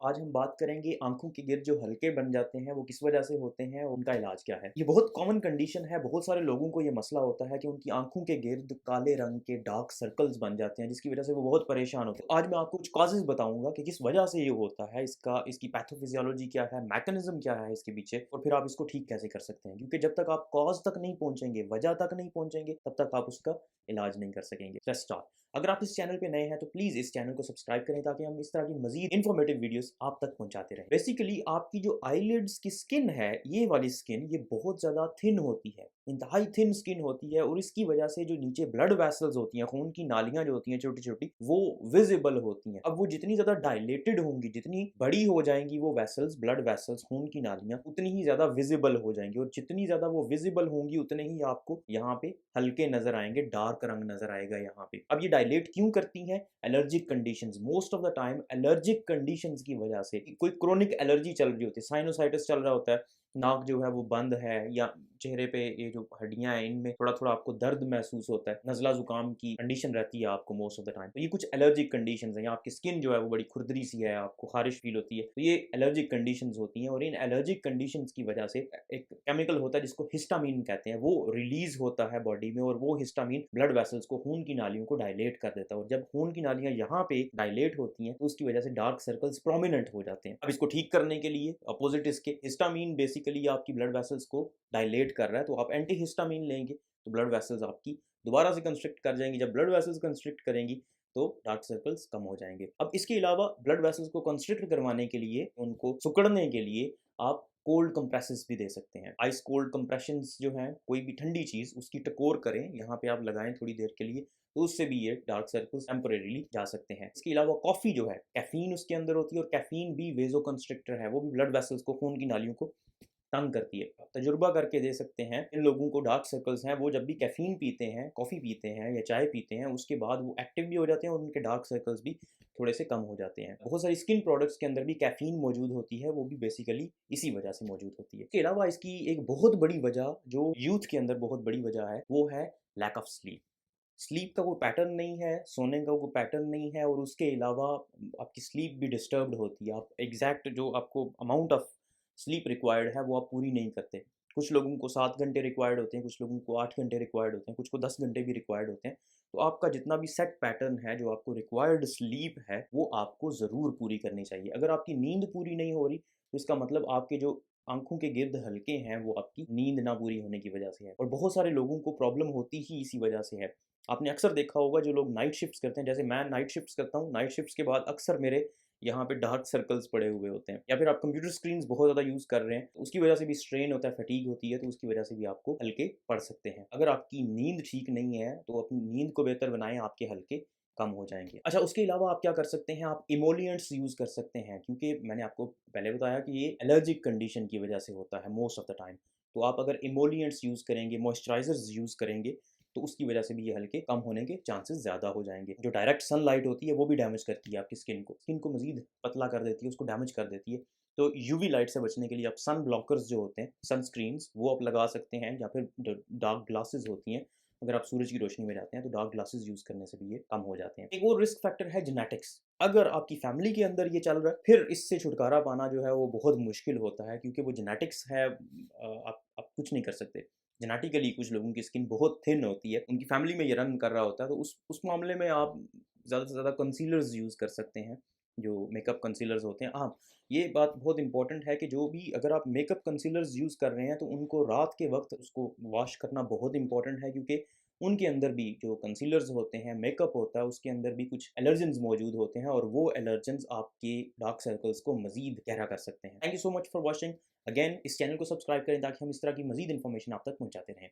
आज हम बात करेंगे आँखों के गिर्द जो हल्के बन जाते हैं, वो किस वजह से होते हैं, उनका इलाज क्या है? ये बहुत कॉमन कंडीशन है, बहुत सारे लोगों को ये मसला होता है कि उनकी आँखों के गिर्द काले रंग के डार्क सर्कल्स बन जाते हैं, जिसकी वजह से वो बहुत परेशान होते हैं। आज मैं आपको कुछ कॉजेज़ बताऊँगा कि किस वजह से ये होता है, इसकी पैथोफिज़ियोलॉजी क्या है, मैकेनिज़्म क्या है इसके पीछे और फिर आप इसको ठीक कैसे कर सकते हैं। क्योंकि जब तक आप कॉज़ तक नहीं पहुँचेंगे, वजह तक नहीं पहुँचेंगे, तब तक आप उसका इलाज नहीं कर सकेंगे। Let's start. अगर आप इस चैनल पे नए हैं तो प्लीज़ इस चैनल को सब्सक्राइब करें ताकि हम इस तरह की मज़ीद इन्फॉर्मेटिव वीडियोज़ आप तक पहुँचाते रहें। बेसिकली आपकी जो आईलिड्स की स्किन है, ये वाली स्किन ये बहुत ज़्यादा थिन होती है, इंतहाई थिन स्किन होती है और इसकी वजह से जो नीचे ब्लड वेसल्स होती हैं, खून की नालियाँ जो होती हैं छोटी-छोटी, वो विज़िबल होती हैं। अब वो जितनी ज़्यादा डायलेटेड होंगी, जितनी बड़ी हो जाएँगी वो वेसल्स, ब्लड वेसल्स, खून की नालियाँ, उतनी ही ज़्यादा विज़िबल हो जाएँगी और जितनी ज़्यादा वो विज़िबल होंगी, उतने ही आपको यहाँ पे हल्के नज़र आएँगे, डार्क रंग नज़र आएगा यहाँ पे। अब ये डायलेट क्यों करती हैं? Allergic conditions, most of the time allergic conditions की वजह से। कोई क्रोनिक एलर्जी चल रही होती है, साइनोसाइटिस चल रहा होता है, नाक जो है वो बंद है या चेहरे पे ये जो हड्डियाँ हैं इनमें थोड़ा-थोड़ा आपको दर्द महसूस होता है, नज़ला ज़ुकाम की कंडीशन रहती है आपको मोस्ट ऑफ द टाइम। तो ये कुछ एलर्जिक कंडीशंस हैं या आपकी स्किन जो है वो बड़ी खुरदरी सी है, आपको ख़ारिश फ़ील होती है। तो ये एलर्जिक कंडीशंस होती हैं और इन एलर्जिक कंडीशंस की वजह से एक केमिकल होता है जिसको हिस्टामीन कहते हैं, वो रिलीज़ होता है बॉडी में और वो हिस्टामीन ब्लड वेसल्स को, खून की नालियों को डायलेट कर देता है और जब खून की नालियाँ यहाँ पे डायलेट होती हैं, तो उसकी वजह से डार्क सर्कल्स प्रोमिनेंट हो जाते हैं। अब इसको ठीक करने के लिए अपोज़िट इसके हिस्टामीन बेसिकली आपकी ब्लड वेसल्स को डायलेट कर रहा है, तो आप एंटी हिस्टामीन लेंगे, तो ब्लड वेसल्स आपकी दोबारा से कंस्ट्रिक्ट कर जाएँगी। जब ब्लड वेसल्स कंस्ट्रिक्ट करेंगी, तो डार्क सर्कल्स कम हो जाएँगे। अब इसके अलावा ब्लड वेसल्स को कंस्ट्रिक्ट करवाने के लिए, उनको सिकुड़ने के लिए आप कोल्ड कंप्रेसेस भी दे सकते हैं। आइस कोल्ड कंप्रेशंस जो हैं, कोई भी ठंडी चीज़ उसकी टकोर करें, यहाँ पे आप लगाएँ थोड़ी देर के लिए, तो उससे भी ये डार्क सर्कल्स टेम्परेरीली जा सकते हैं। इसके अलावा कॉफ़ी जो है, कैफ़ीन उसके अंदर होती है और कैफ़ीन भी वेज़ोकंस्ट्रिक्टर है, वो भी ब्लड वेसल्स को, खून की नालियों को तंग करती है। आप तजुर्बा करके दे सकते हैं, इन लोगों को डार्क सर्कल्स हैं, वो जब भी कैफ़ीन पीते हैं, कॉफ़ी पीते हैं या चाय पीते हैं, उसके बाद वो एक्टिव भी हो जाते हैं और उनके डार्क सर्कल्स भी थोड़े से कम हो जाते हैं। बहुत सारी स्किन प्रोडक्ट्स के अंदर भी कैफ़ीन मौजूद होती है, वो भी बेसिकली इसी वजह से मौजूद होती है। इसके अलावा इसकी एक बहुत बड़ी वजह, जो यूथ के अंदर बहुत बड़ी वजह है, वो है लैक ऑफ स्लीप। स्लीप का कोई पैटर्न नहीं है, सोने का कोई पैटर्न नहीं है और उसके अलावा आपकी स्लीप भी डिस्टर्ब्ड होती है। आप एग्ज़ैक्ट जो आपको अमाउंट ऑफ स्लीप रिक्वायर्ड है, वो आप पूरी नहीं करते। कुछ लोगों को 7 घंटे रिक्वायर्ड होते हैं, कुछ लोगों को 8 घंटे रिक्वायर्ड होते हैं, कुछ को 10 घंटे भी रिक्वायर्ड होते हैं। तो आपका जितना भी सेट पैटर्न है, जो आपको रिक्वायर्ड स्लीप है, वो आपको ज़रूर पूरी करनी चाहिए। अगर आपकी नींद पूरी नहीं हो रही, तो इसका मतलब आपके जो आँखों के गिर्द हल्के हैं, वो आपकी नींद ना पूरी होने की वजह से है और बहुत सारे लोगों को प्रॉब्लम होती ही इसी वजह से है। आपने अक्सर देखा होगा जो लोग नाइट शिफ्ट्स करते हैं, जैसे मैं नाइट शिफ्ट्स करता हूँ, नाइट शिफ्ट्स के बाद अक्सर मेरे यहाँ पे डार्क सर्कल्स पड़े हुए होते हैं या फिर आप कंप्यूटर स्क्रीन्स बहुत ज़्यादा यूज़ कर रहे हैं, तो उसकी वजह से भी स्ट्रेन होता है, फटीग होती है, तो उसकी वजह से भी आपको हल्के पड़ सकते हैं। अगर आपकी नींद ठीक नहीं है, तो अपनी नींद को बेहतर बनाएँ, आपके हल्के कम हो जाएँगे। अच्छा, उसके अलावा आप क्या कर सकते हैं, आप इमोलिएंट्स यूज़ कर सकते हैं क्योंकि मैंने आपको पहले बताया कि ये एलर्जिक कंडीशन की वजह से होता है मोस्ट ऑफ द टाइम। तो आप अगर इमोलिएंट्स यूज़ करेंगे, मॉइस्चराइज़र्स यूज़ करेंगे, तो उसकी वजह से भी ये हल्के कम होने के चांसेस ज़्यादा हो जाएँगे। जो डायरेक्ट सनलाइट होती है वो भी डैमेज करती है आपकी स्किन को मज़ीद पतला कर देती है, उसको डैमेज कर देती है। तो यूवी लाइट से बचने के लिए आप सन ब्लॉकर्स जो होते हैं, सनस्क्रीन्स वो आप लगा सकते हैं या फिर ड डार्क ग्लासेस होती हैं। अगर आप सूरज की रोशनी में जाते हैं तो डार्क ग्लासेस यूज़ करने से भी ये कम हो जाते हैं। एक और रिस्क फैक्टर है जेनेटिक्स। अगर आपकी फैमिली के अंदर ये चल रहा है, फिर इससे छुटकारा पाना जो है वो बहुत मुश्किल होता है क्योंकि वो जेनेटिक्स है, आप कुछ नहीं कर सकते। जेनेटिकली कुछ लोगों की स्किन बहुत थिन होती है, उनकी फैमिली में ये रन कर रहा होता है, तो उस मामले में आप ज़्यादा से ज़्यादा कंसीलर्स यूज़ कर सकते हैं, जो मेकअप कंसीलर्स होते हैं। हाँ, ये बात बहुत इंपॉर्टेंट है कि जो भी अगर आप मेकअप कंसीलर्स यूज़ कर रहे हैं, तो उनको रात के वक़्त उसको वॉश करना बहुत इंपॉर्टेंट है क्योंकि उनके अंदर भी जो कंसीलर्स होते हैं, मेकअप होता है, उसके अंदर भी कुछ एलर्जेंस मौजूद होते हैं और वो एलर्जेंस आपके डार्क सर्कल्स को मज़ीद गहरा कर सकते हैं। Thank you so much for watching. Again इस चैनल को सब्सक्राइब करें ताकि हम इस तरह की मज़ीद इन्फॉर्मेशन आप तक पहुँचाते रहें।